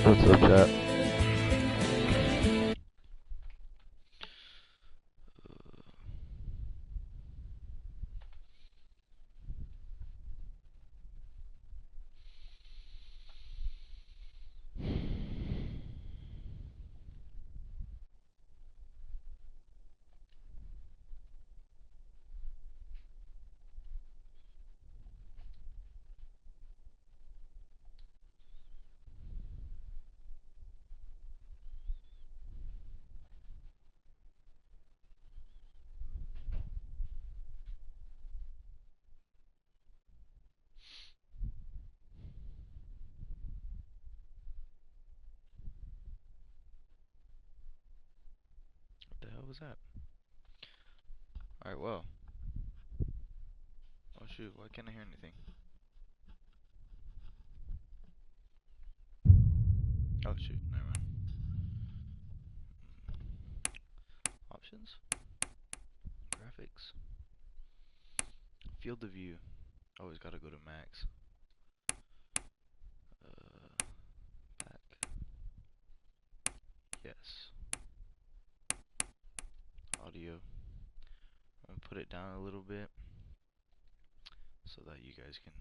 What's up, chat? What the hell was that? Alright, well. Oh shoot, why can't I hear anything? Oh shoot, never mind. Options? Graphics? Field of view. Always gotta go to max. Back. Yes. Audio. I'm gonna put it down a little bit so that you guys can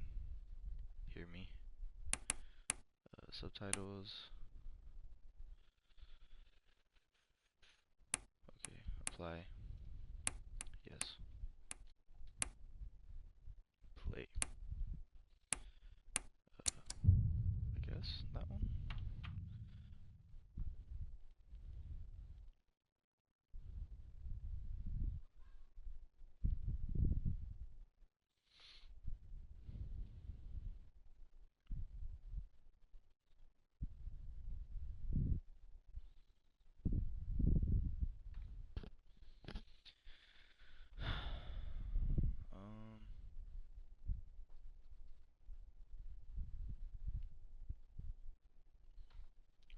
hear me. Subtitles. Okay, apply. Yes. Play. I guess that one.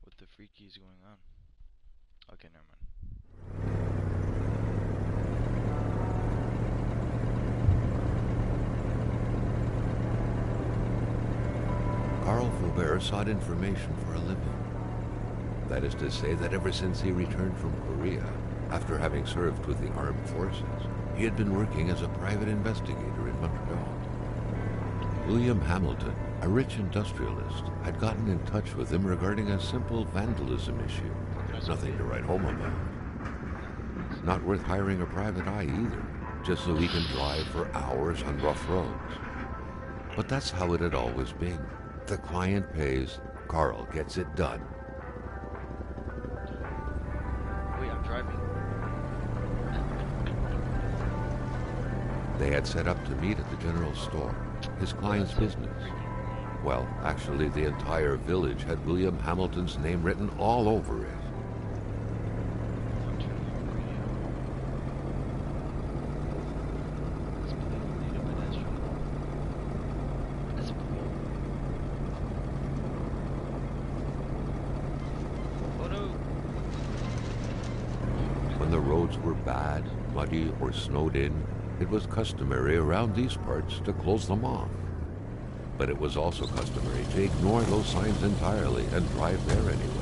What the freaky is going on? Okay, never mind. Carl Faubert sought information for a living. That is to say that ever since he returned from Korea, after having served with the armed forces, he had been working as a private investigator in Montreal. William Hamilton, a rich industrialist, had gotten in touch with him regarding a simple vandalism issue. Nothing to write home about. Not worth hiring a private eye either, just so he can drive for hours on rough roads. But that's how it had always been. The client pays, Carl gets it done. Wait, I'm driving. They had set up to meet at the general store, his client's business. Well, actually, the entire village had William Hamilton's name written all over it. When the roads were bad, muddy, or snowed in, it was customary around these parts to close them off. But it was also customary to ignore those signs entirely and drive there anyway.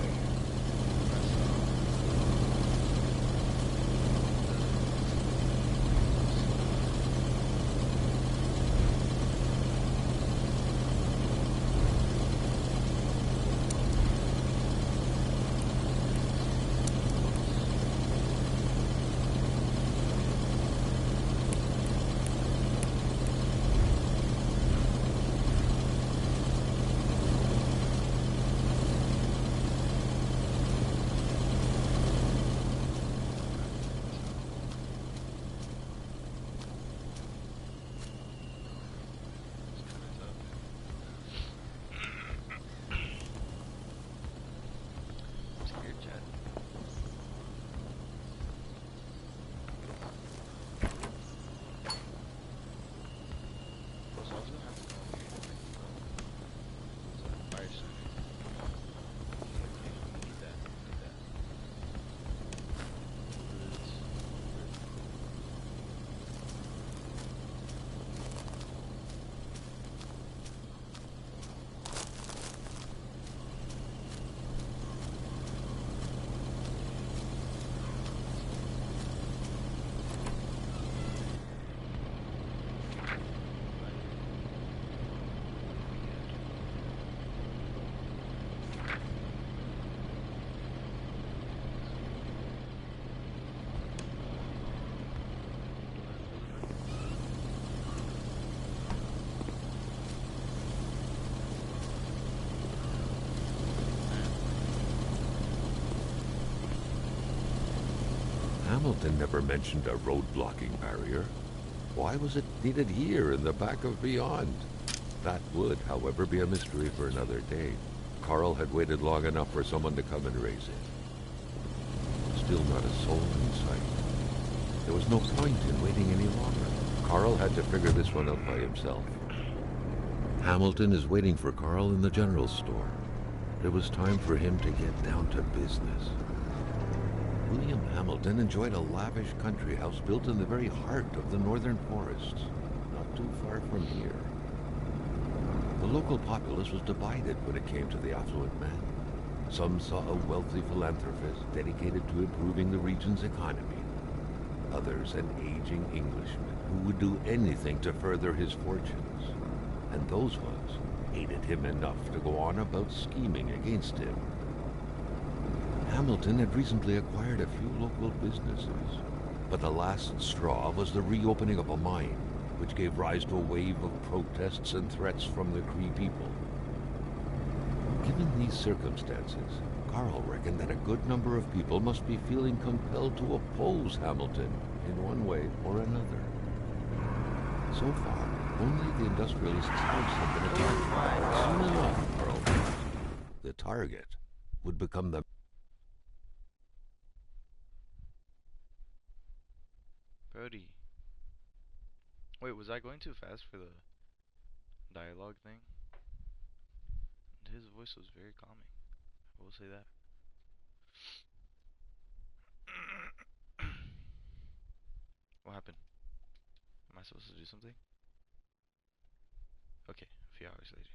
Hamilton never mentioned a road-blocking barrier. Why was it needed here in the back of Beyond? That would, however, be a mystery for another day. Carl had waited long enough for someone to come and raise it. Still not a soul in sight. There was no point in waiting any longer. Carl had to figure this one out by himself. Hamilton is waiting for Carl in the general store. It was time for him to get down to business. William Hamilton enjoyed a lavish country house built in the very heart of the northern forests, not too far from here. The local populace was divided when it came to the affluent man. Some saw a wealthy philanthropist dedicated to improving the region's economy. Others an aging Englishman who would do anything to further his fortunes. And those ones hated him enough to go on about scheming against him. Hamilton had recently acquired a few local businesses, but the last straw was the reopening of a mine, which gave rise to a wave of protests and threats from the Cree people. Given these circumstances, Carl reckoned that a good number of people must be feeling compelled to oppose Hamilton in one way or another. So far, only the industrialist's house had been attacked. Soon enough, Carl thought, the target would become the... Brody. Wait, was I going too fast for the dialogue thing? His voice was very calming. I will say that. What happened? Am I supposed to do something? Okay, a few hours later.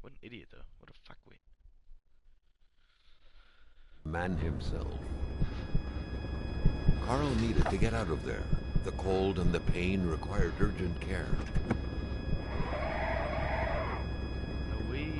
What an idiot, though. What a fuckwit. man himself. Carl needed to get out of there. The cold and the pain required urgent care. No way.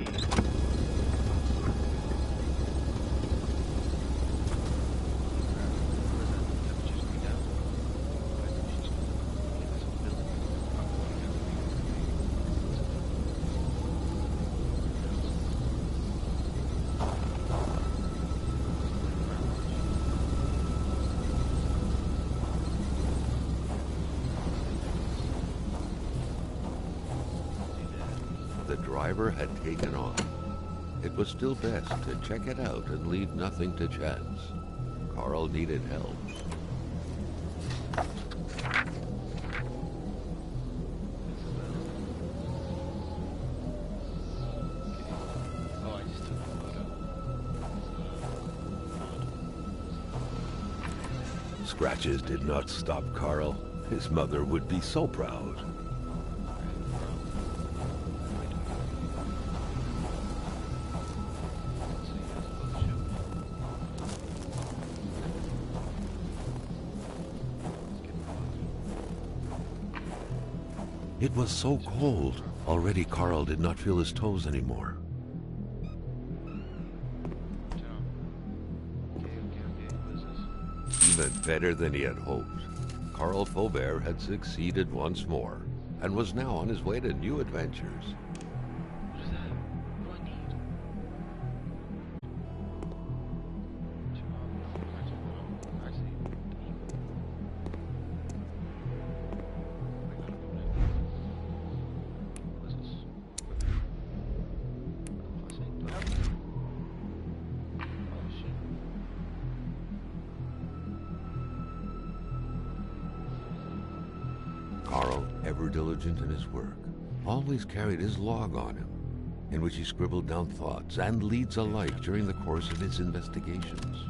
The driver had taken off. It was still best to check it out and leave nothing to chance. Carl needed help. Oh, I just took a photo. Scratches did not stop Carl. His mother would be so proud. It was so cold. Already Carl did not feel his toes anymore. Even better than he had hoped. Carl Faubert had succeeded once more, and was now on his way to new adventures. What is that? What do I need? Carl, ever diligent in his work, always carried his log on him, in which he scribbled down thoughts and leads alike during the course of his investigations.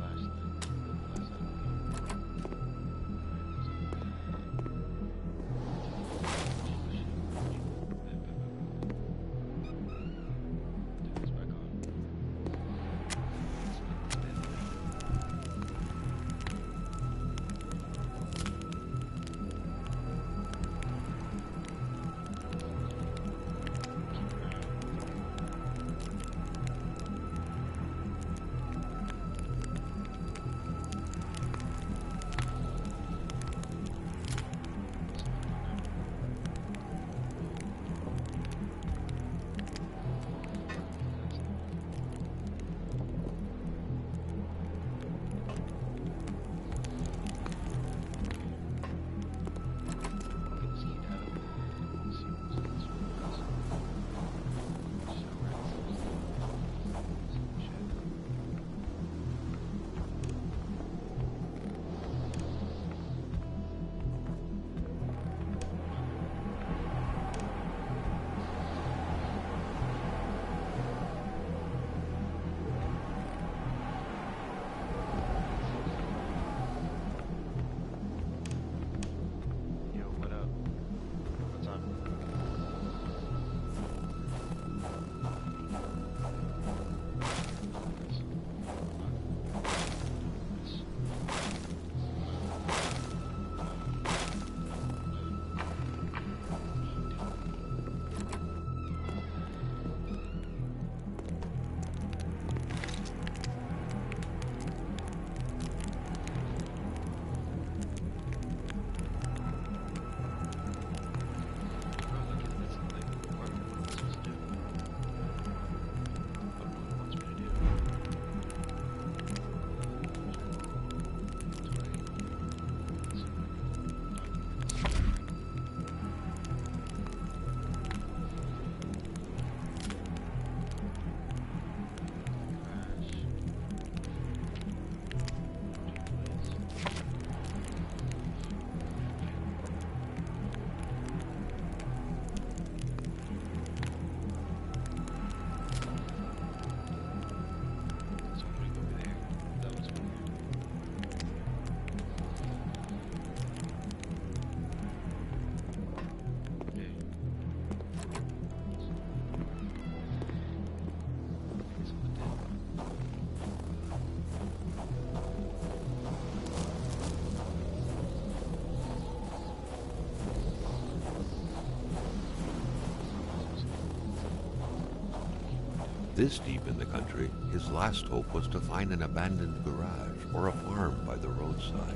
This deep in the country, his last hope was to find an abandoned garage or a farm by the roadside.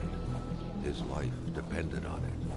His life depended on it.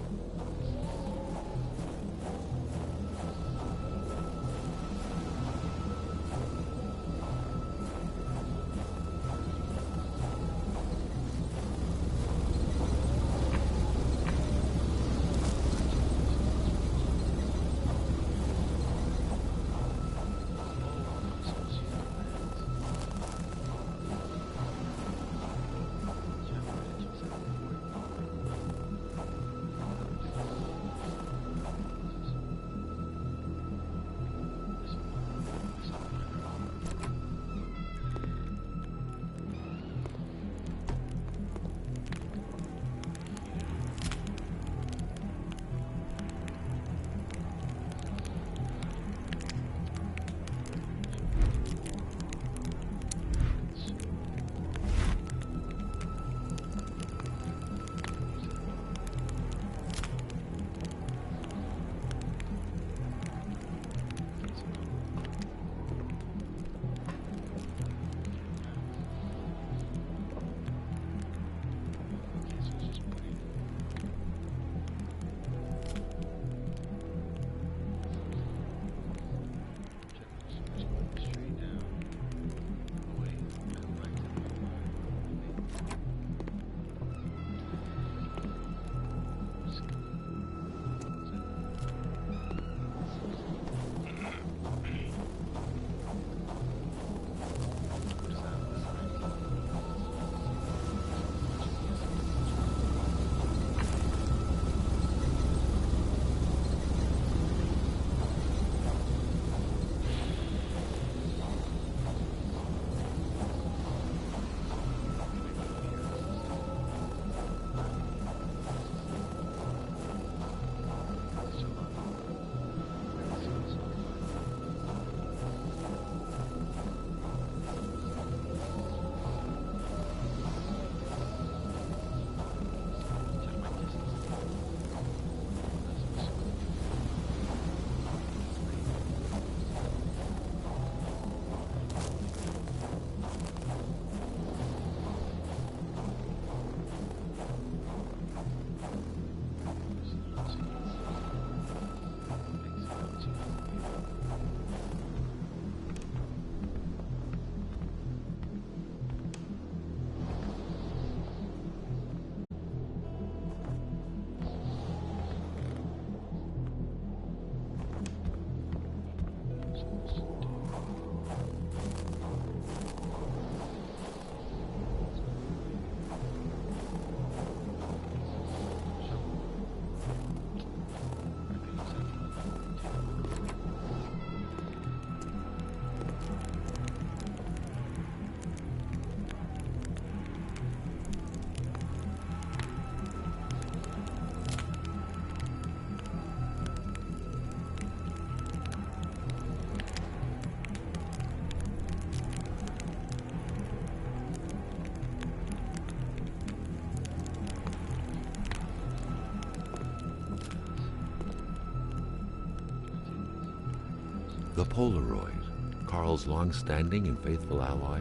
The Polaroid, Carl's long-standing and faithful ally,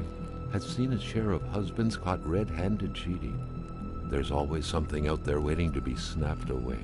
had seen its share of husbands caught red-handed cheating. There's always something out there waiting to be snapped away.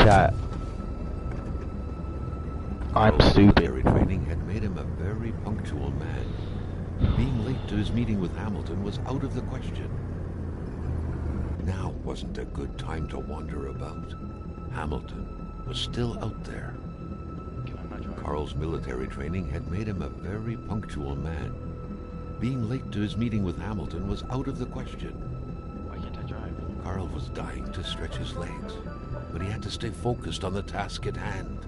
chat. I'm Carl's stupid. military training had made him a very punctual man. Being late to his meeting with Hamilton was out of the question. Now wasn't a good time to wander about. Hamilton was still out there. Carl's military training had made him a very punctual man. Being late to his meeting with Hamilton was out of the question. Why can't I drive? Carl was dying to stretch his legs, but he had to stay focused on the task at hand.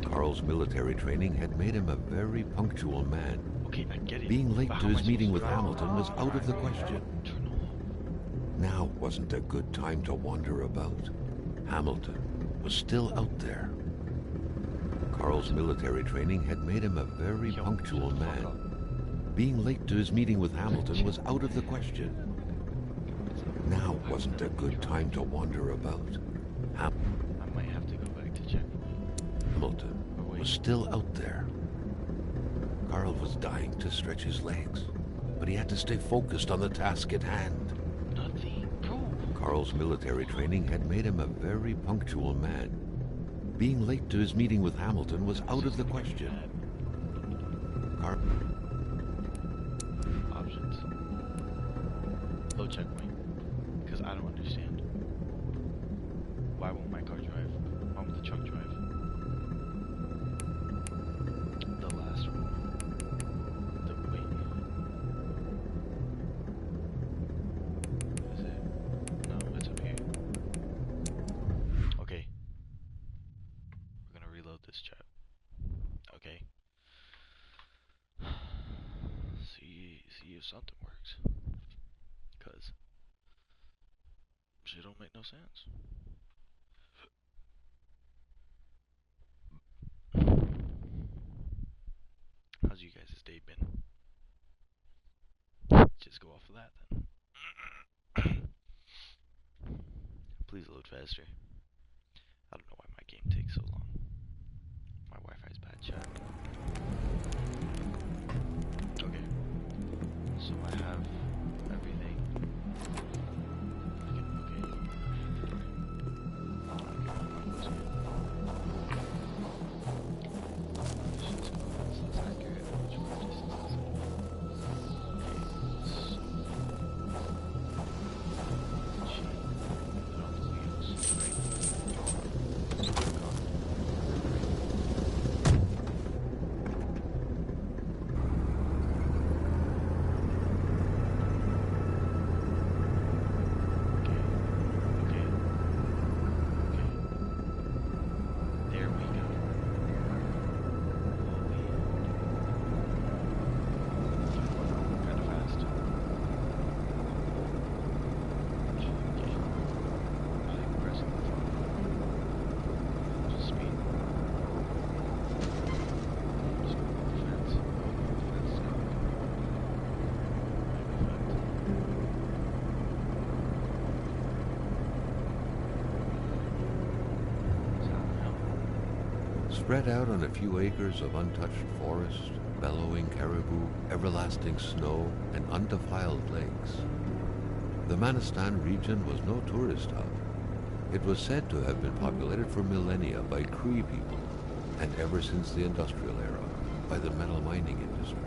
Carl's military training had made him a very punctual man. Okay, I get it. Being late But to how am his I meeting with supposed to drive? Hamilton was out of the question. Turn off. Now wasn't a good time to wander about. Hamilton was still out there. Carl's military training had made him a very punctual man. Being late to his meeting with Hamilton was out of the question. Now wasn't a good time to wander about. I might have to go back to check. Hamilton was still out there. Carl was dying to stretch his legs, but he had to stay focused on the task at hand. Nothing, bro. Carl's military training had made him a very punctual man. Being late to his meeting with Hamilton was out of the question. Carl... Options. Low checkpoint. Because I don't understand. Why won't my car drive? Why won't the truck drive? The last one. Wait. Is it? No, it's up here. Okay. We're gonna reload this chat. Okay. See if something works. Cause shit don't make no sense. How's you guys' day been? Just go off of that then. Please load faster. I don't know why my game takes so long. My Wi-Fi's bad, chat. Okay. So I have everything. Spread out on a few acres of untouched forest, bellowing caribou, everlasting snow, and undefiled lakes. The Manistan region was no tourist hub. It was said to have been populated for millennia by Cree people, and ever since the industrial era, by the metal mining industry.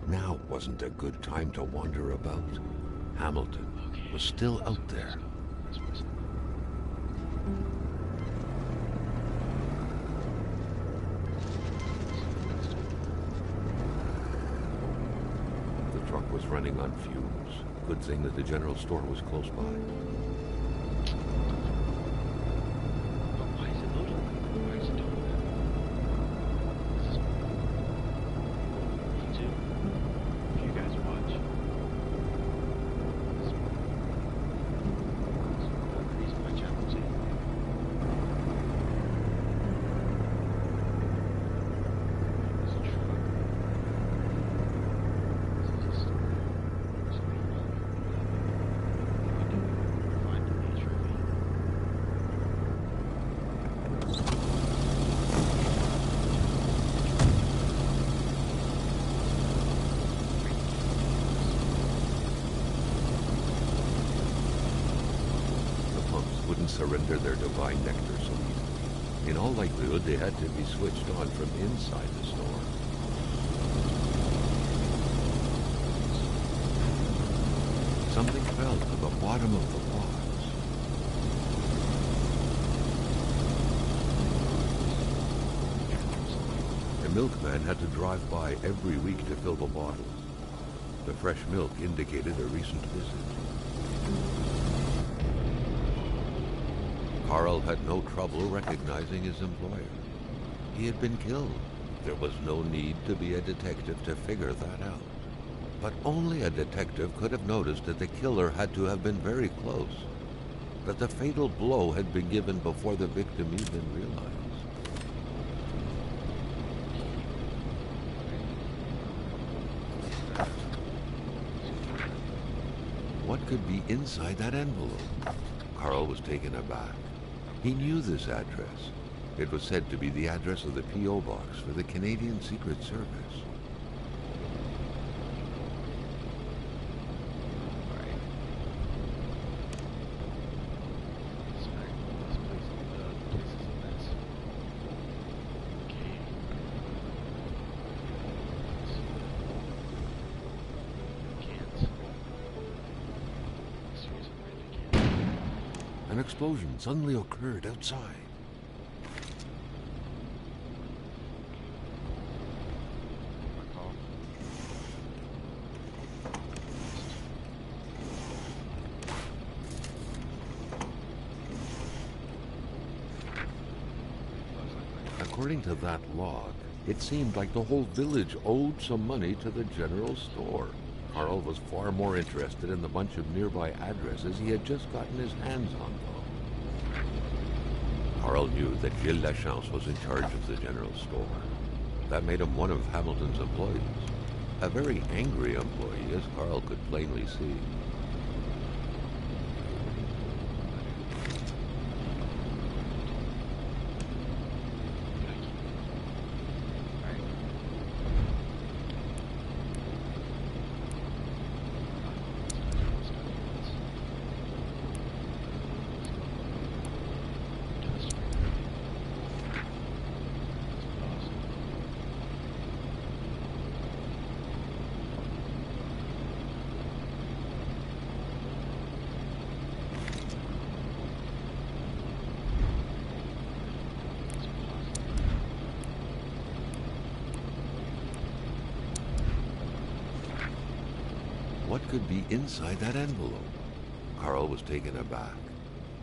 Now wasn't a good time to wander about. Hamilton was still out there. The truck was running on fumes. Good thing that the general store was close by. surrender their divine nectar so easily. In all likelihood, they had to be switched on from inside the store. Something fell to the bottom of the box. The milkman had to drive by every week to fill the bottles. The fresh milk indicated a recent visit. Carl had no trouble recognizing his employer. He had been killed. There was no need to be a detective to figure that out. But only a detective could have noticed that the killer had to have been very close, that the fatal blow had been given before the victim even realized. What could be inside that envelope? Carl was taken aback. He knew this address. It was said to be the address of the P.O. box for the Canadian Secret Service. An explosion suddenly occurred outside. According to that log, it seemed like the whole village owed some money to the general store. Carl was far more interested in the bunch of nearby addresses he had just gotten his hands on, though. Carl knew that Gilles Lachance was in charge of the general store. That made him one of Hamilton's employees. A very angry employee, as Carl could plainly see. What could be inside that envelope? Carl was taken aback.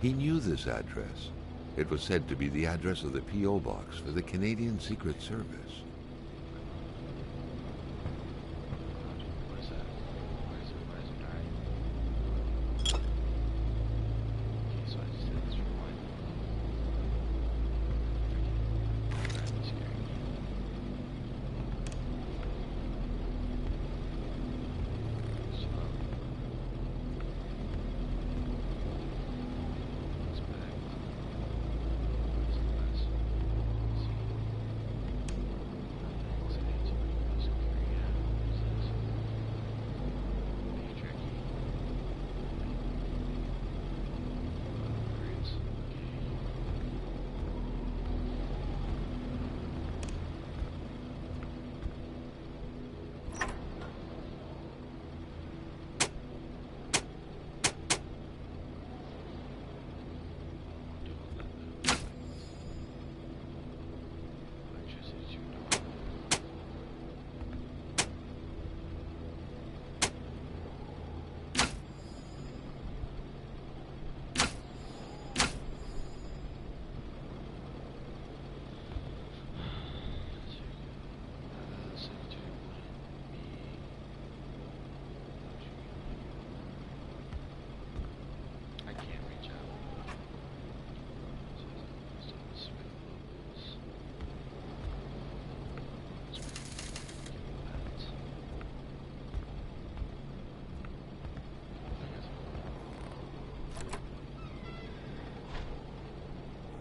He knew this address. It was said to be the address of the P.O. box for the Canadian Secret Service.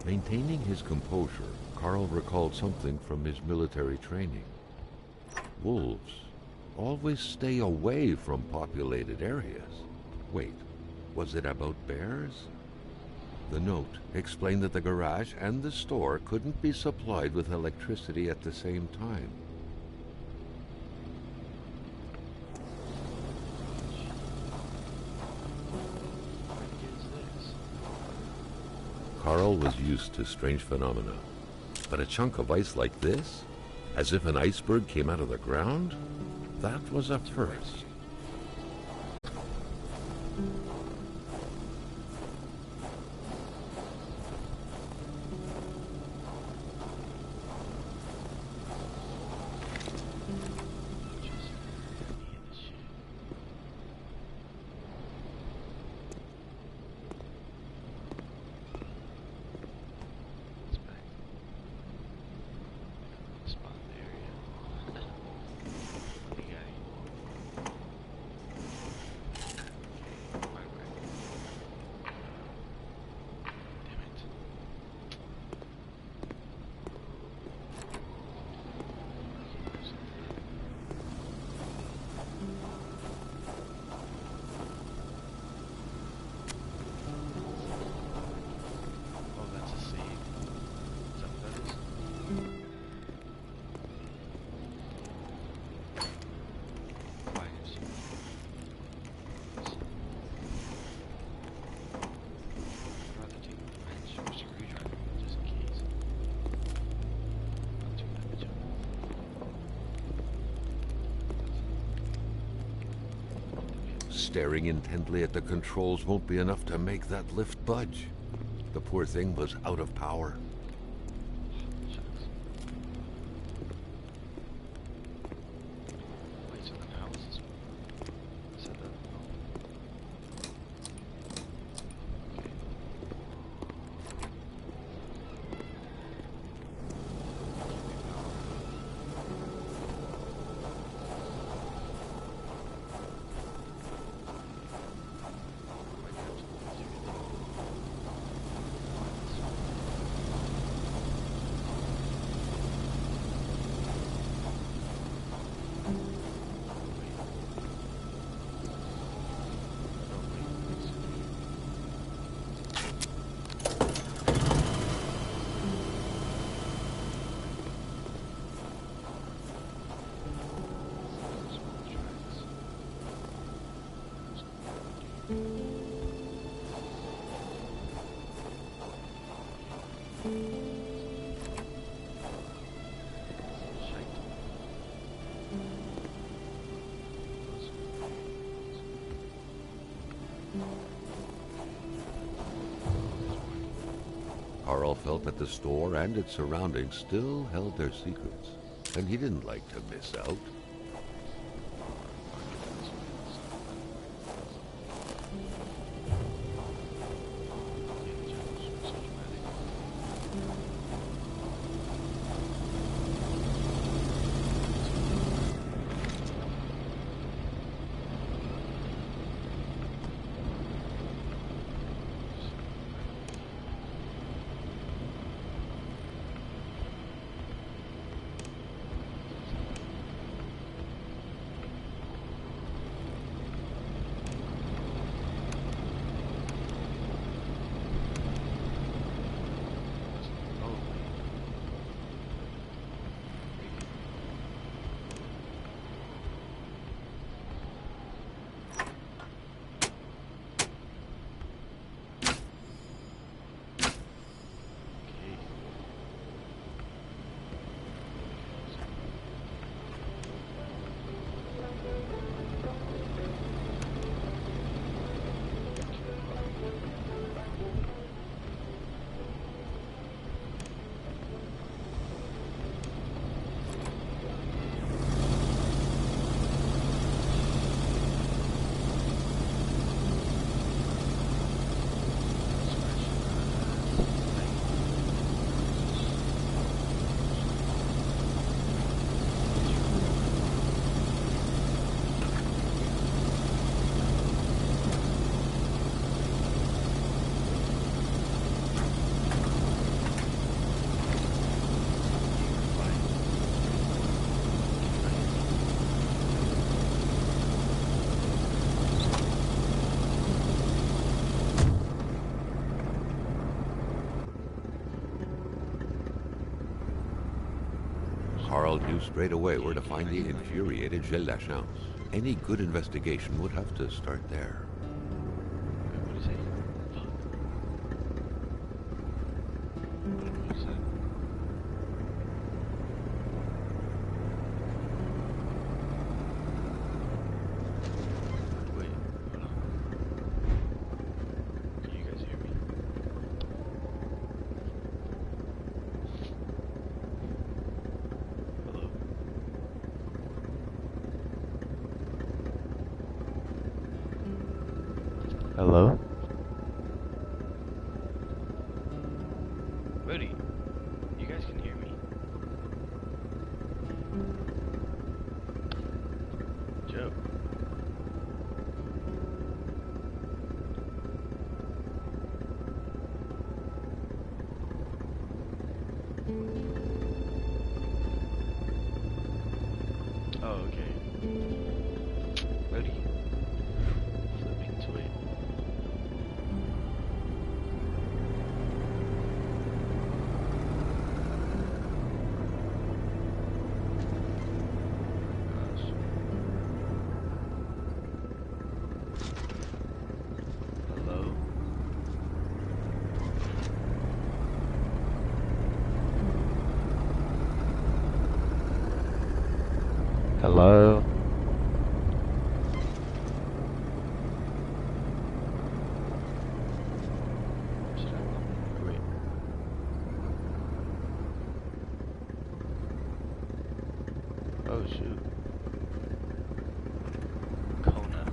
Maintaining his composure, Carl recalled something from his military training. Wolves always stay away from populated areas. Wait, was it about bears? The note explained that the garage and the store couldn't be supplied with electricity at the same time. Carl was used to strange phenomena, but a chunk of ice like this, as if an iceberg came out of the ground, that was a first. Staring intently at the controls won't be enough to make that lift budge. The poor thing was out of power. Carl felt that the store and its surroundings still held their secrets, and he didn't like to miss out. Carl knew straight away where to find the infuriated Gilles Lachance. Any good investigation would have to start there. Wait, what is it? Fuck. What is that? Wait, hold on. Can you guys hear me? Hello? Hello? Buddy, you guys can hear me? Joe? Oh, okay. Buddy, flipping to it. Gosh. Hello? Hello? Should I? Wait. Oh shoot. KONA.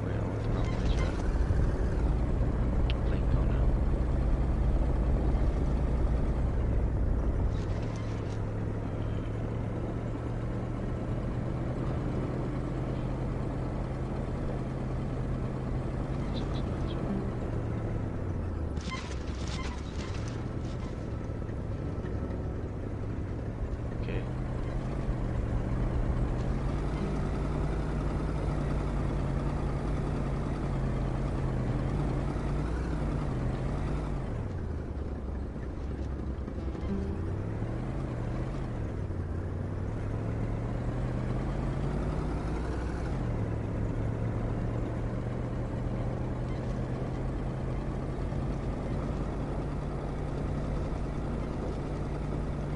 Wait, what's wrong with my chat? Playing KONA. Okay.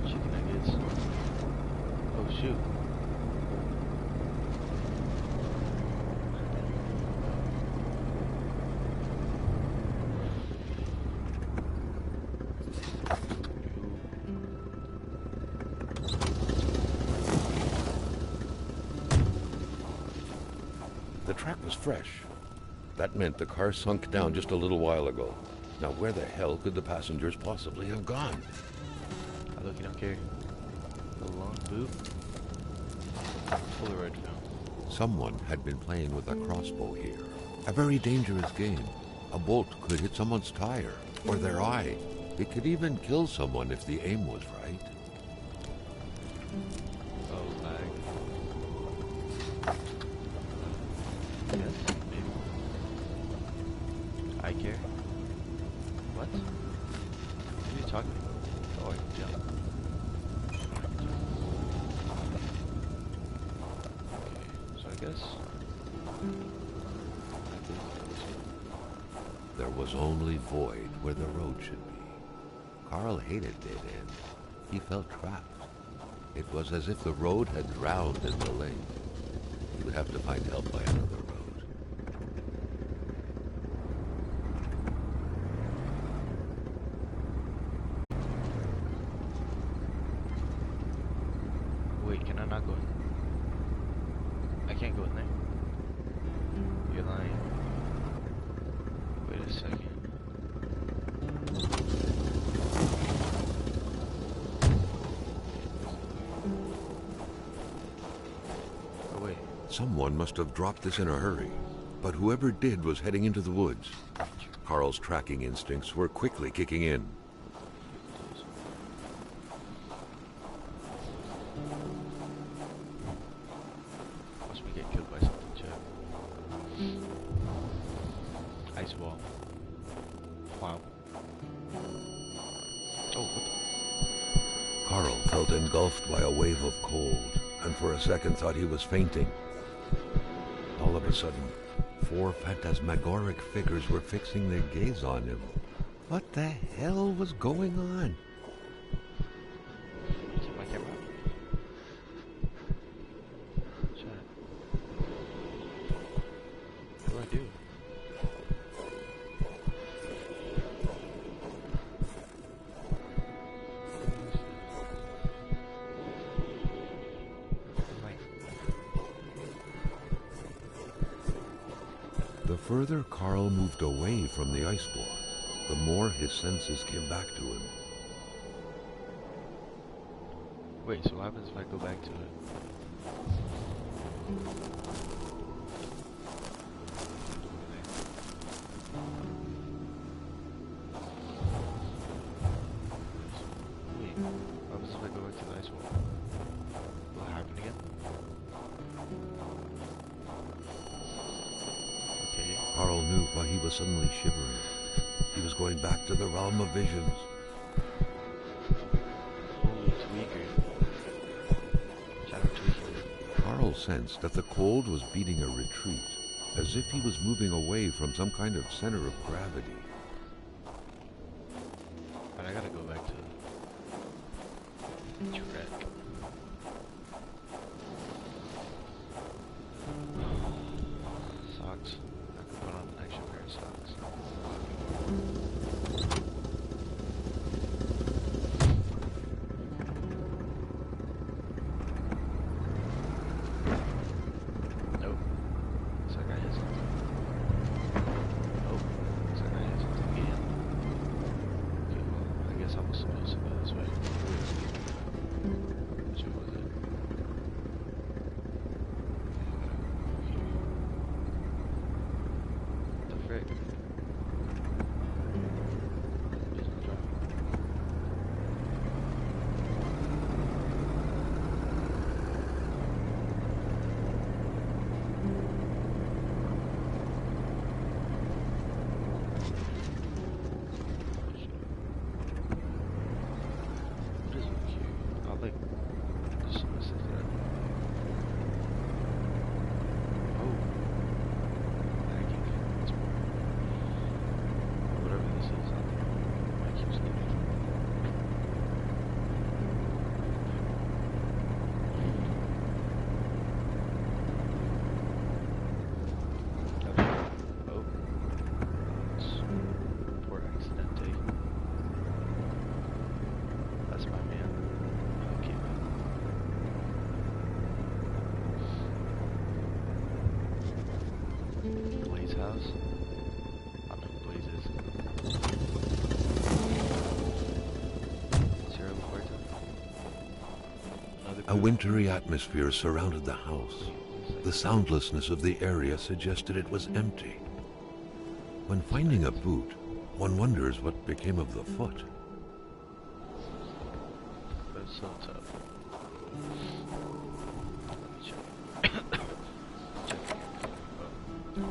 Chicken nuggets. Oh shoot. The track was fresh. That meant the car sunk down just a little while ago. Now where the hell could the passengers possibly have gone? I look, you don't care. A long boot. Polaroid film. Someone had been playing with a crossbow here. A very dangerous game. A bolt could hit someone's tire or their eye. It could even kill someone if the aim was right. Oh, lag. Yes, maybe. I care. What? What are you talking about? Oh, I can jump. Okay, so I guess. There was only void where the road should be. Carl hated dead ends. He felt trapped. It was as if the road had drowned in the lake. He would have to find help by another road. Wait, can I not go in? I can't go in there. You're lying. Wait a second. Oh wait. Someone must have dropped this in a hurry. But whoever did was heading into the woods. Carl's tracking instincts were quickly kicking in. Watch me get killed by something, Chad. Ice wall. Wow. Oh, what the? Carl felt engulfed by a wave of cold, and for a second thought he was fainting. All of a sudden, 4 phantasmagoric figures were fixing their gaze on him. What the hell was going on? Is it my camera? Shut up. What do I do? The further Carl moved away from the ice block, the more his senses came back to him. Wait, so what happens if I go back to it? Wait, what happens if I go back to the ice wall? Will it happen again? Okay. Carl knew why he was suddenly shivering. He was going back to the realm of visions. Holy tweaker. Shout out tweaker. Carl sensed that the cold was beating a retreat, as if he was moving away from some kind of center of gravity. But I gotta go back to Trek. Socks. I could put on an extra pair of socks. Nope. Looks like I hit something. Nope. Looks like I hit something again. Okay, well, I guess I was supposed to go this way. Which way was it? The frick? There's no driving. What is over here? I'll like just listen to that. Oh, I can't get this part. Whatever this is, I keep sleeping. Oh, it's poor accidente. That's my man. Okay. Blaze house? I don't know who Blaze is. Sierra Puerto? Another A boot? wintry atmosphere surrounded the house. The soundlessness of the area suggested it was empty. When finding a boot, one wonders what became of the foot. That's so tough. Let me check. Check again. Oh.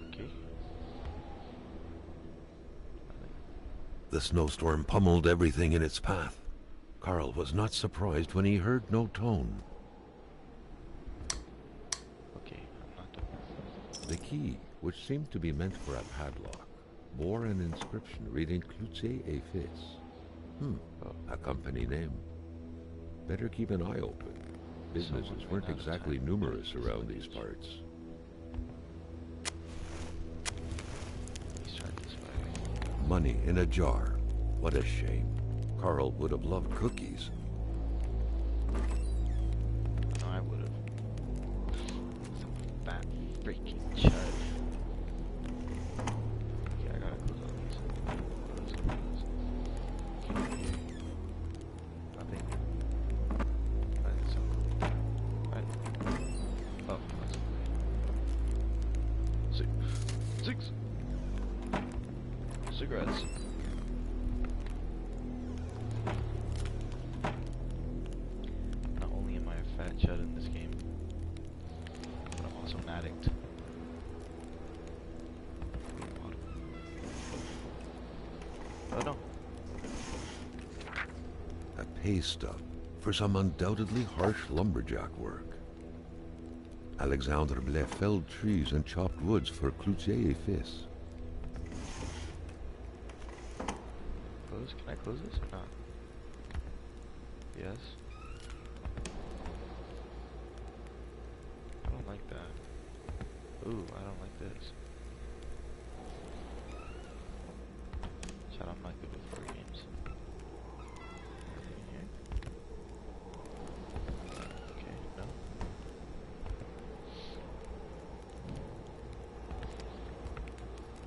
Okay. The snowstorm pummeled everything in its path. Carl was not surprised when he heard no tone. Okay, I'm not done. The key, which seemed to be meant for a padlock, bore an inscription reading Cloutier et Fils. A company name. Better keep an eye open. Businesses Someone weren't ran out of exactly time. numerous This around these luggage. parts. Let's try this way. Money in a jar. What a shame. Carl would have loved cookies. No, I would have. Some fat freaking chud. Okay, I gotta close all these. Close. Okay, here. Nothing. cigarettes. Not only am I a fat chud in this game, but I'm also an addict. Oh no. A pay stub for some undoubtedly harsh lumberjack work. Alexandre Blais felled trees and chopped woods for Cloutier et Fils. Close? Can I close this or not? Yes. I don't like that. Ooh, I don't like this. Shut up, I'm not good with horror games. Anything here? Okay, no.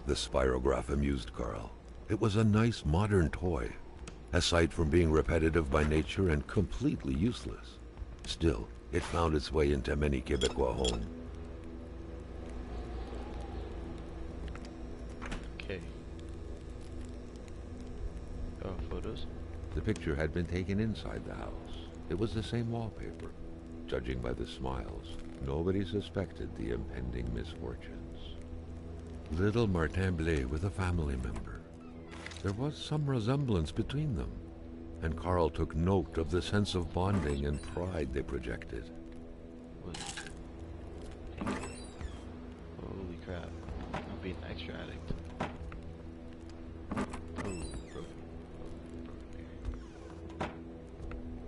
The spirograph amused Carl. It was a nice modern toy, aside from being repetitive by nature and completely useless. Still, it found its way into many Quebecois homes. Okay. Oh, photos? The picture had been taken inside the house. It was the same wallpaper. Judging by the smiles, nobody suspected the impending misfortunes. Little Martin Blais with a family member. There was some resemblance between them, and Carl took note of the sense of bonding and pride they projected. What? Holy crap. I'm being an extra addict. Ooh, broken.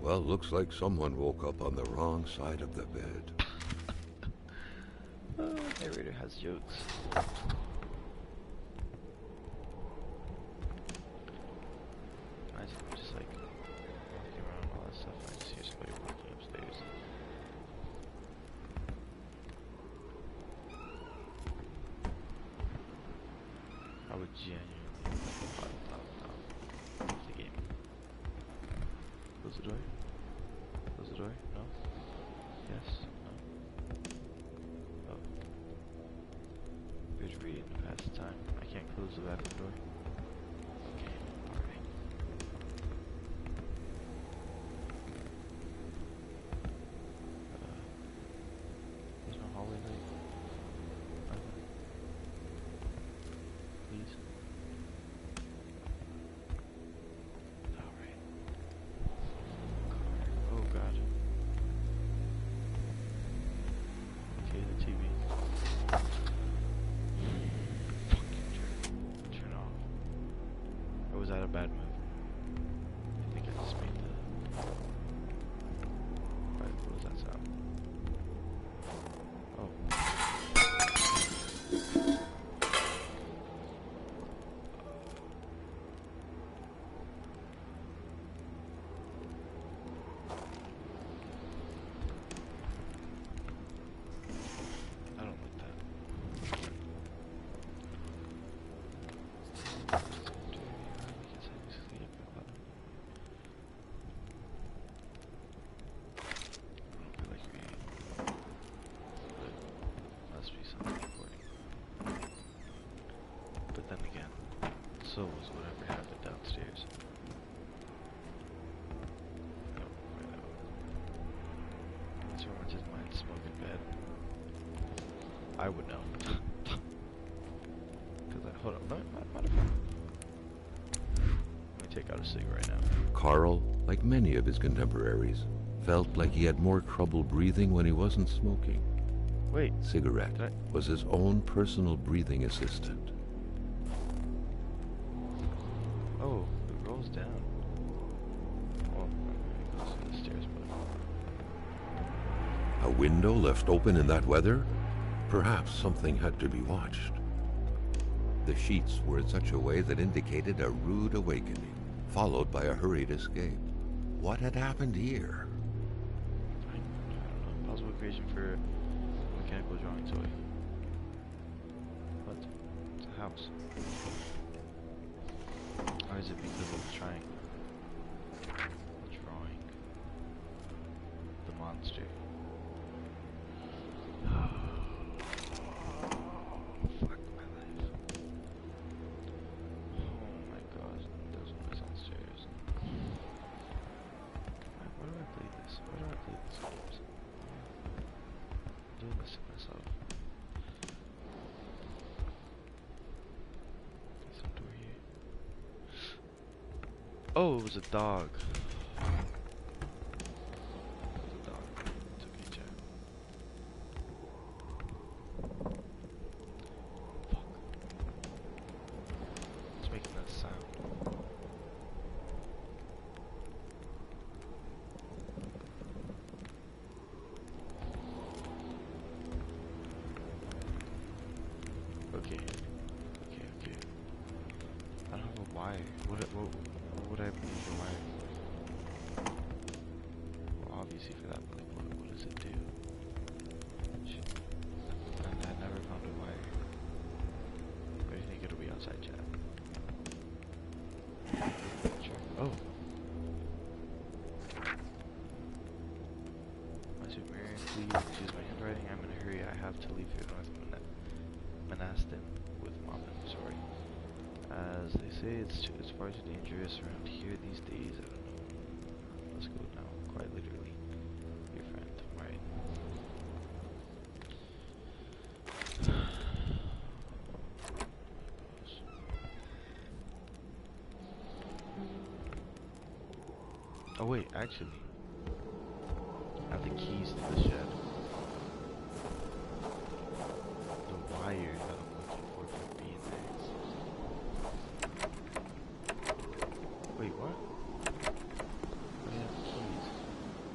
Well, looks like someone woke up on the wrong side of the bed. Narrator has jokes. I'm just like walking around all that stuff. I just hear somebody walking upstairs. I would genuinely top of the game. Close the door. Close the door. No. Yes. No. Oh. There's reading to pass the time. I can't close the bathroom door. Okay. Alright. There's no hallway light. Nothing. Please. Alright. Oh god. Okay, the TV. Fucking turn off. Or was that a bad move? I think I just made the... Right, what was that sound? Oh. I don't like that. Must be something important. But then again, so was whatever happened downstairs. No, right out. What's wrong with his mind? Smoke in bed. I would know. Hold up, matter of fact. Let me take out a cigarette now. Carl, like many of his contemporaries, felt like he had more trouble breathing when he wasn't smoking. Wait, Cigarette was his own personal breathing assistant. oh, it rolls down. Oh, it goes to the stairs, but... A window left open in that weather? Perhaps something had to be watched. The sheets were in such a way that indicated a rude awakening, followed by a hurried escape. What had happened here? I don't know. Possible creation for a mechanical drawing toy. What? It's a house. Or is it because of the triangle? The drawing. The monster. Fuck my life. Oh myself. There's some door here. Oh, it was a dog. It was a dog. It's okay, chat. Fuck. It's making that sound. Okay. Okay, okay. I don't have a wire. What would I need the wire for? Well, obviously for that, but like, what does it do? Shit. I never found a wire. I think it'll be outside chat. Sure. Oh. My Superman, please excuse my handwriting. I'm in a hurry. I have to leave here north Manastin with Mom. I'm sorry. As they say, it's far too dangerous around here these days. I don't know. Let's go now. Quite literally. Your friend. Right. Oh wait, actually, I have the keys to the shed. The wire that I'm looking for being there. Wait, what? Oh yeah, the keys.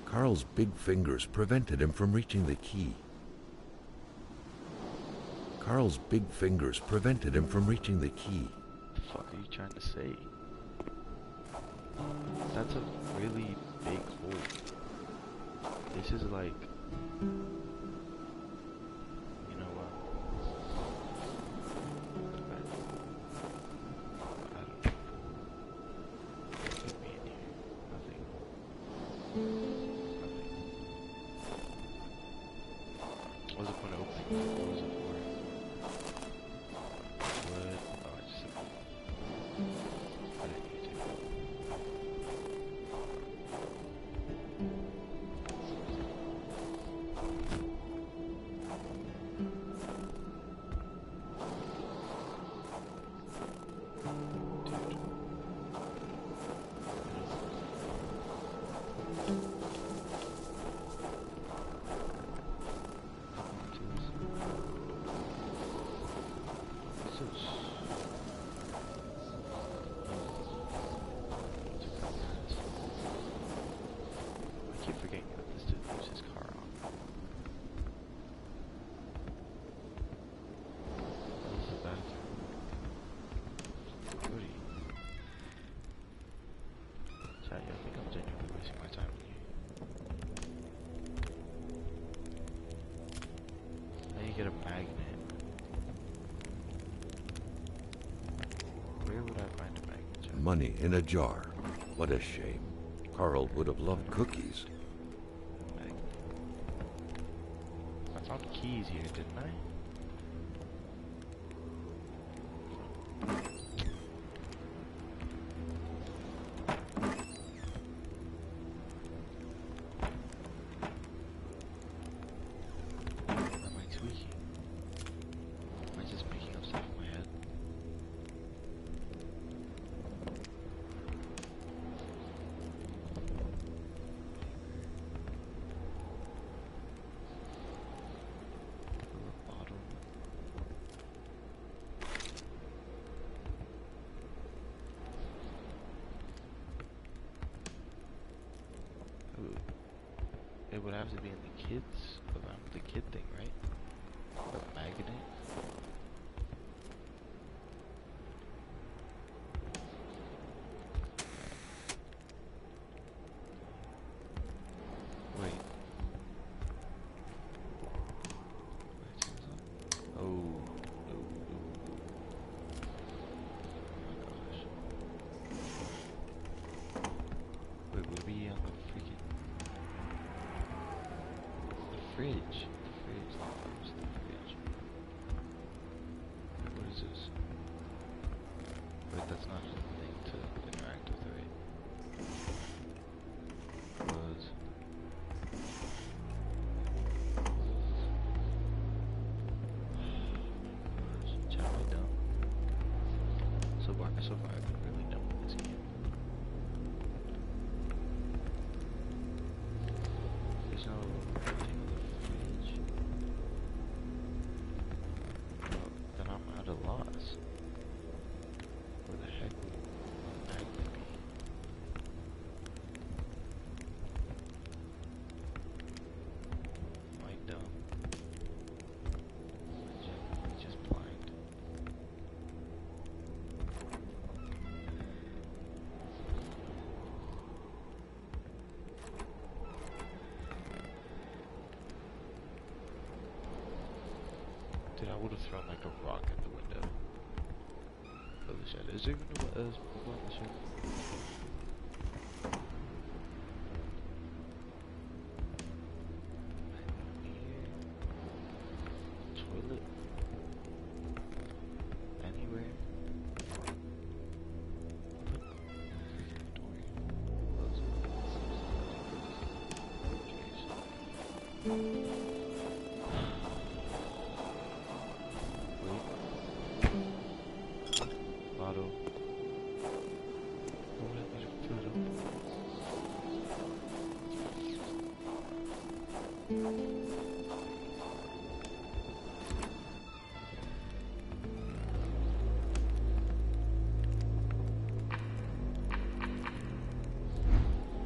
Carl's big fingers prevented him from reaching the key. Carl's big fingers prevented him from reaching the key. What the fuck are you trying to say? That's a really big hole. This is like, you know what? I don't know. What could be in here? Nothing. Nothing. What's the point of opening? What was it for? What? Oh, I just said I didn't need to. I keep forgetting that this dude leaves his car on. This is the bathroom. Cody. Chat, yeah, I think I'm genuinely wasting my time with you. Now you get a magnet. Where would I find a magnet, chat? Money in a jar. What a shame. Carl would have loved cookies. Magnet. I found keys here, didn't I? Am I tweaking? Am I just making up stuff in my head? Bottom. Ooh. It would have to be in the kids, the kid thing, right? The magnet. Wait. Oh. Oh, oh, oh my gosh. Wait, would we on the freaking the fridge? The fridge. The fridge. What is this? Wait, that's not a thing to interact with, right? Was So far, I've been really done with this game. There's no thing in the fridge. Well, then I'm at a loss. Where the heck would a magnet be? Am I dumb? Am I genuinely just blind? Dude, I would have thrown like a rock at the window of the shed. Is there even no people in the shed? Here. Toilet. Anywhere. Put the door here. Close it. Cheers. Bottle. What would I need to fill it up?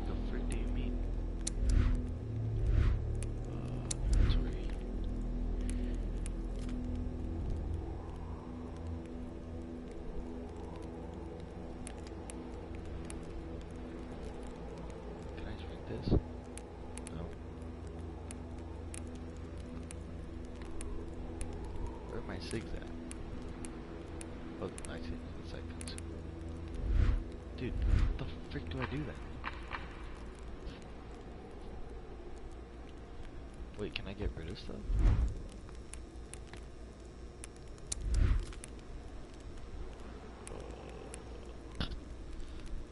The frick do you mean? Inventory. Can I drink this? No. Where are my cigs at? Oh, I see. It's like consume. Dude, what the frick do I do then? Wait, can I get rid of stuff?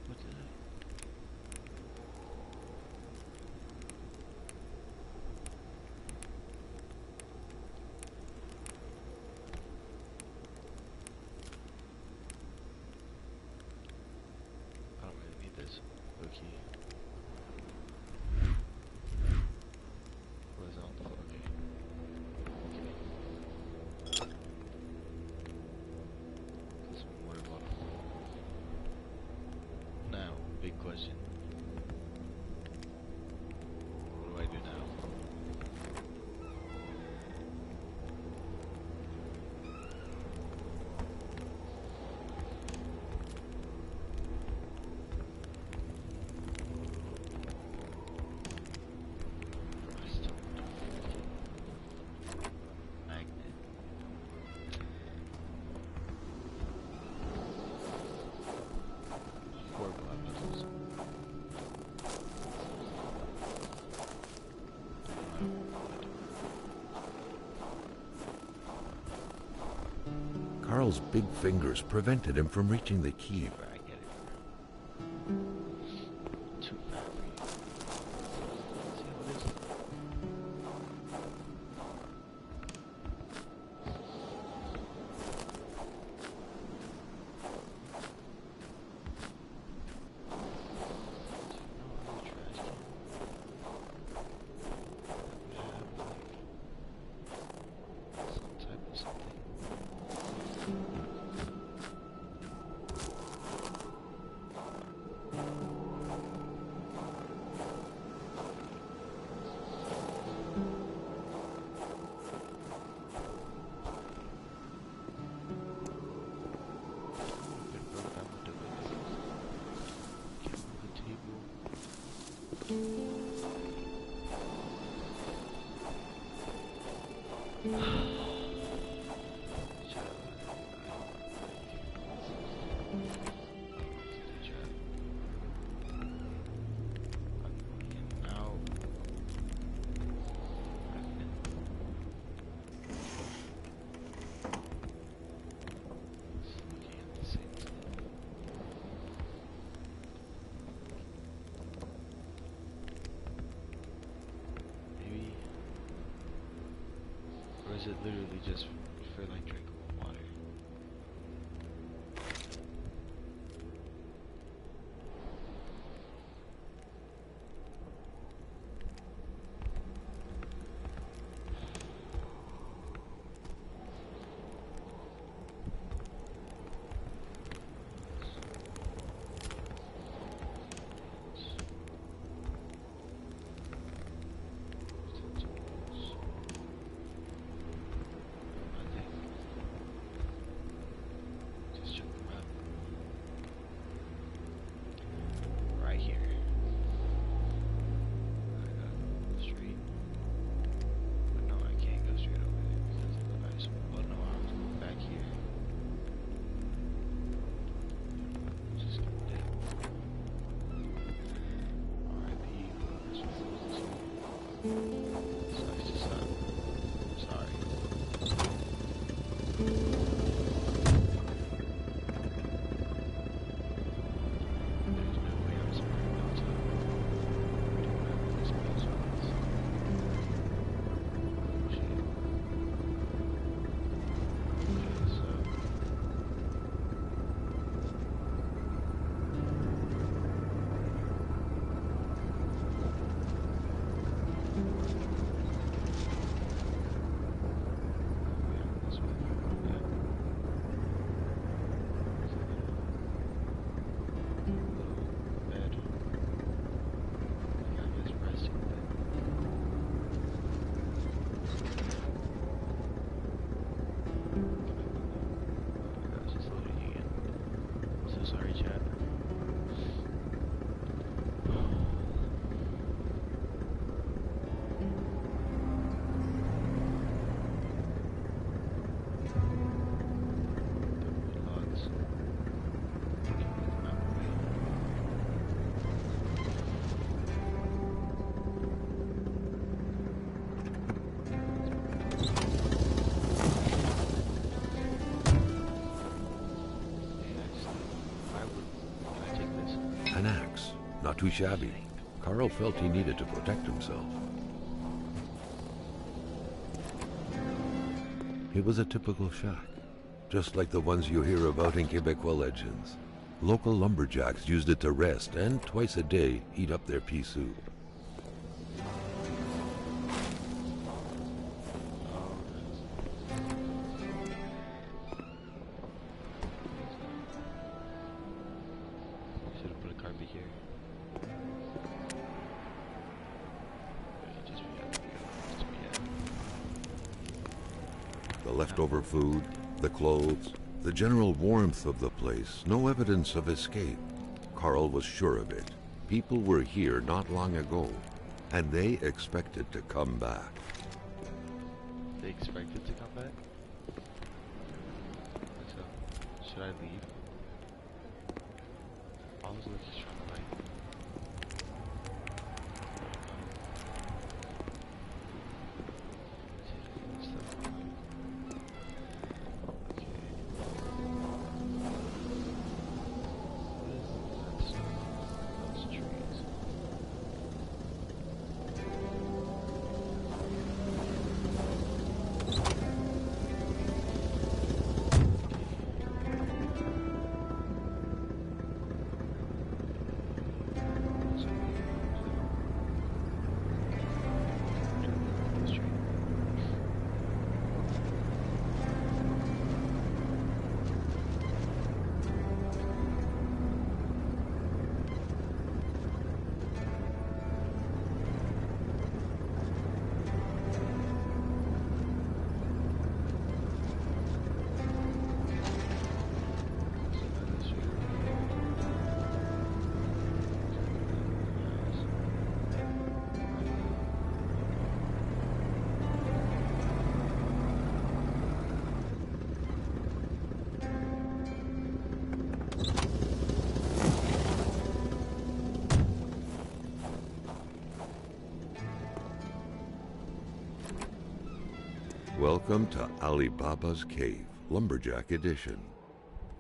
What did I? I don't really need this. Okay. What is on the floor? Okay. Okay. This water bottle. Now, big question. What do I do now? I still want a freaking magnet. Horrible at puzzles. Carl's big fingers prevented him from reaching the key. Where I get it from. Too fat for you. See how it is? No other trash can. That would have like some type of something. Been broke down with the window. Can't move the table. Shut up. I'm going in now. Just looking at the same stuff. Maybe, or is it literally just for like drinkable water? not too shabby. Carl felt he needed to protect himself. It was a typical shack, just like the ones you hear about in Quebecois legends. Local lumberjacks used it to rest and twice a day heat up their pea soup. Should have put a carpet here. The leftover food, the clothes, the general warmth of the place, no evidence of escape. Carl was sure of it. People were here not long ago, and they expected to come back. They expected to come back? So, should I leave? I was looking just trying to like... Welcome to Ali Baba's Cave, Lumberjack Edition.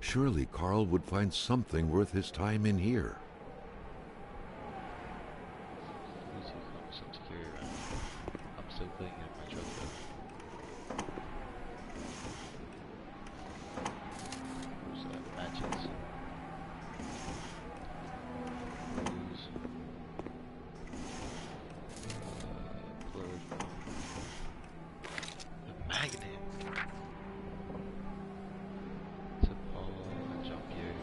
Surely Carl would find something worth his time in here. I'm still putting it in my truck though. Where's that? Matches. Blues. Blurred. The magnet. It's a ball and jump here.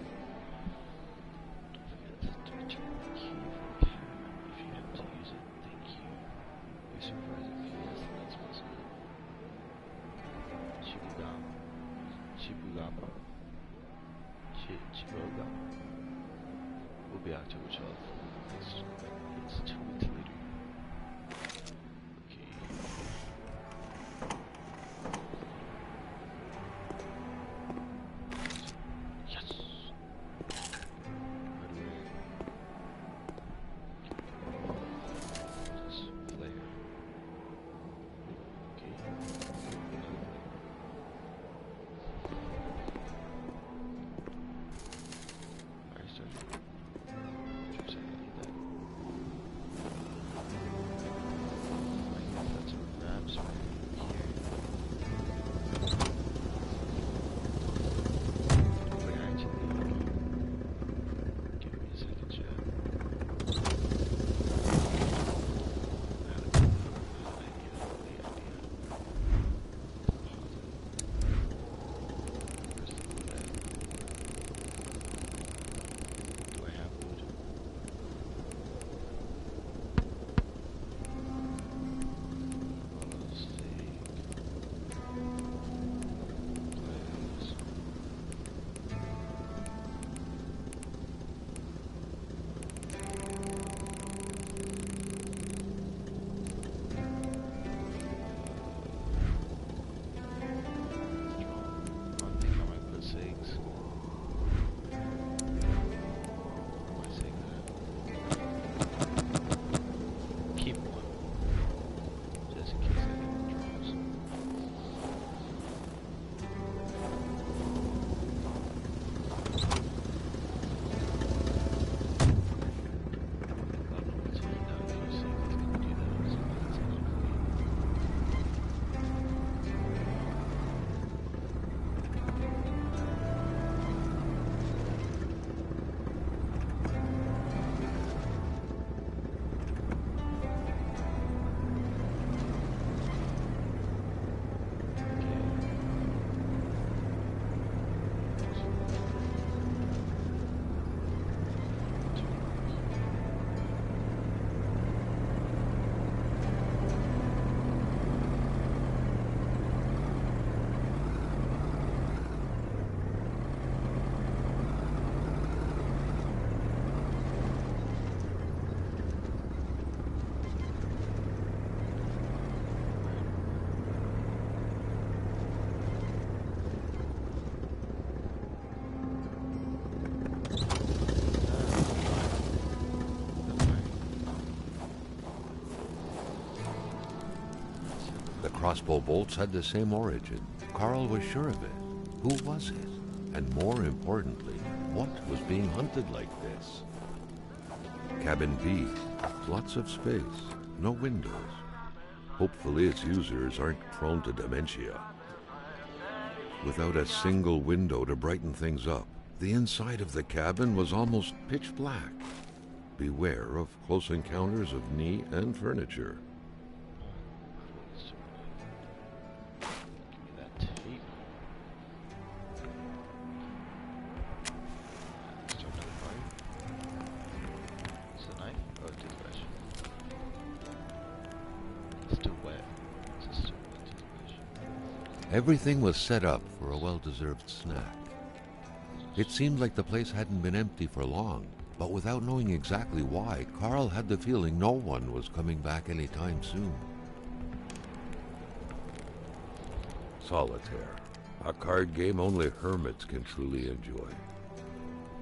Don't forget to return the key for the camera if you have to use it. Thank you. Be surprised if you ask the next person. Chibugama. Chibugama. Chibugama. We'll be out to which it's 2 weeks later. Okay. Yes! Right away. Just flare. Okay. Alright, start. Just I need that. The crossbow bolts had the same origin. Carl was sure of it. Who was it? And more importantly, what was being hunted like this? Cabin B. Lots of space. No windows. Hopefully its users aren't prone to dementia. Without a single window to brighten things up, the inside of the cabin was almost pitch black. Beware of close encounters of knee and furniture. Everything was set up for a well-deserved snack. It seemed like the place hadn't been empty for long, but without knowing exactly why, Carl had the feeling no one was coming back anytime soon. Solitaire, a card game only hermits can truly enjoy.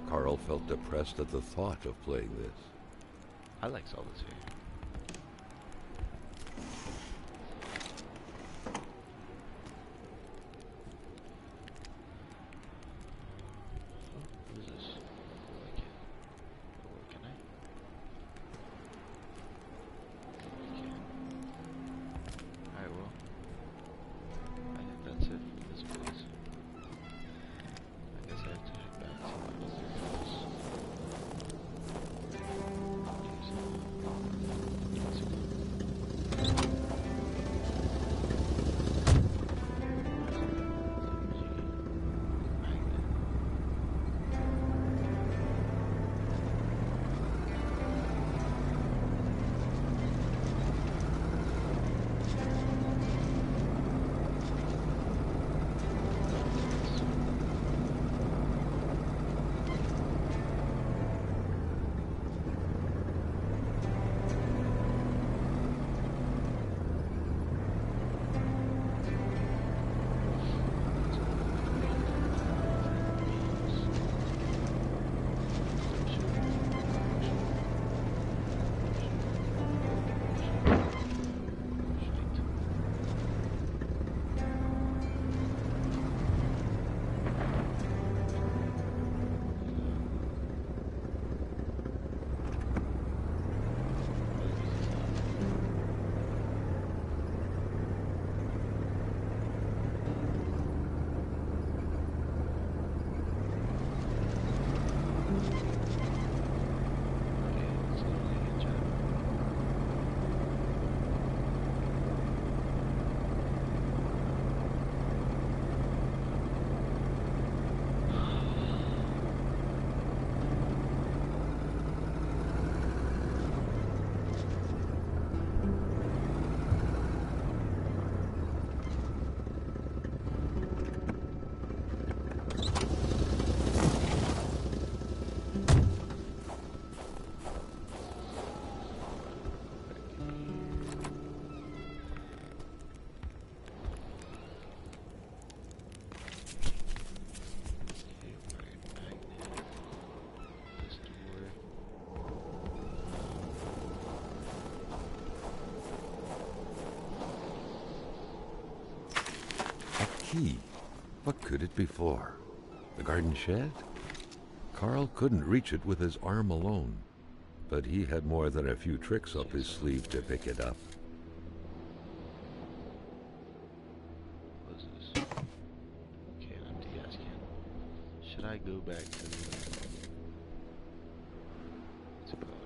Carl felt depressed at the thought of playing this. I like solitaire. Key. What could it be for? The garden shed? Carl couldn't reach it with his arm alone, but he had more than a few tricks up his sleeve to pick it up. What is this? Okay, an empty gas can. Should I go back to the... what's it called?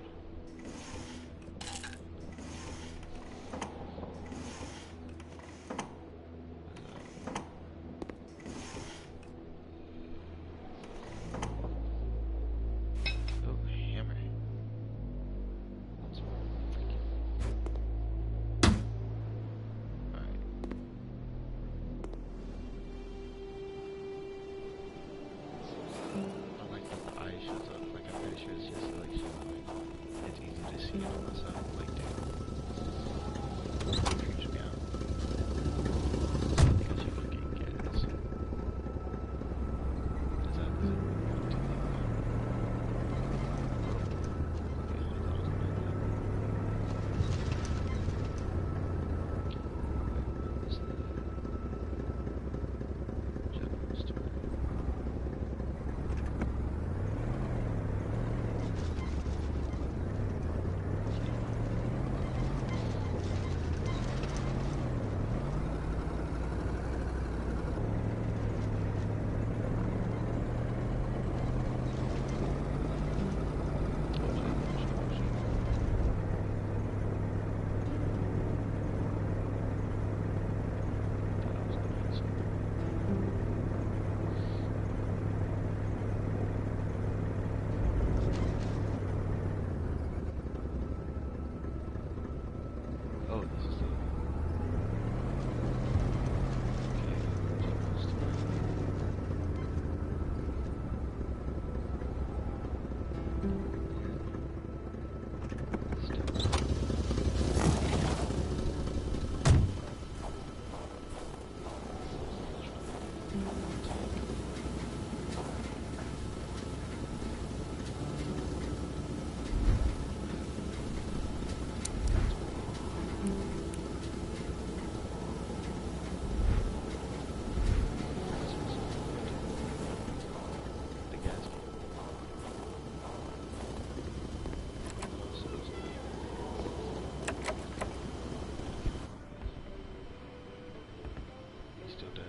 still dead.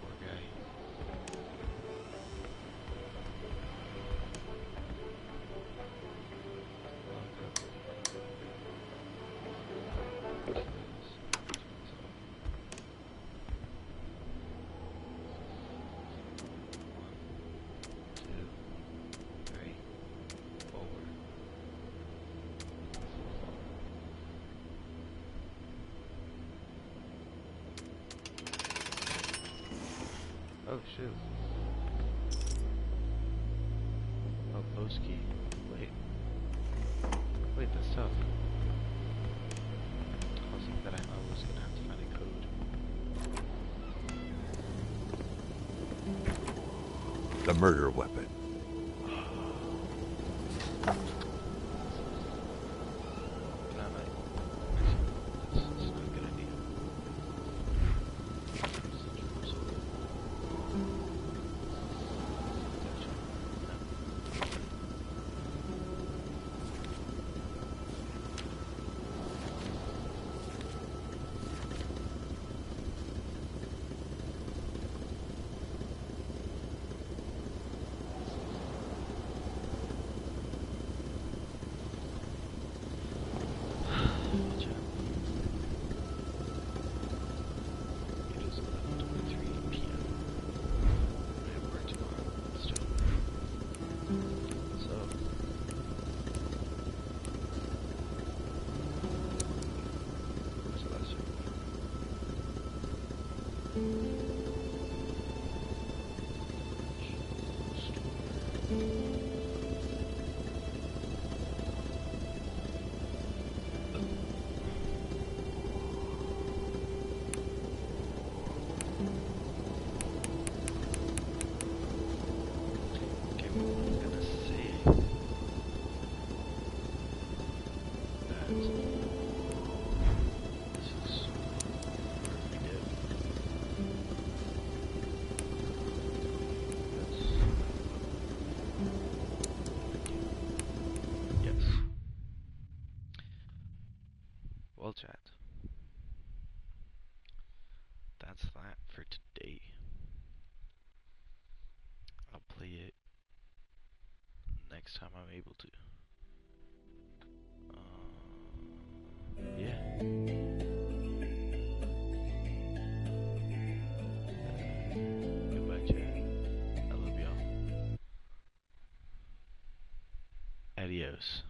Poor guy. Oh shoot. Oh, post key. Wait. Wait, that's tough. I was thinking that I was gonna have to find a code. The murder weapon. Well, chat, that's that for today. I'll play it next time I'm able to. Yeah. Goodbye, chat. I love y'all. Adios.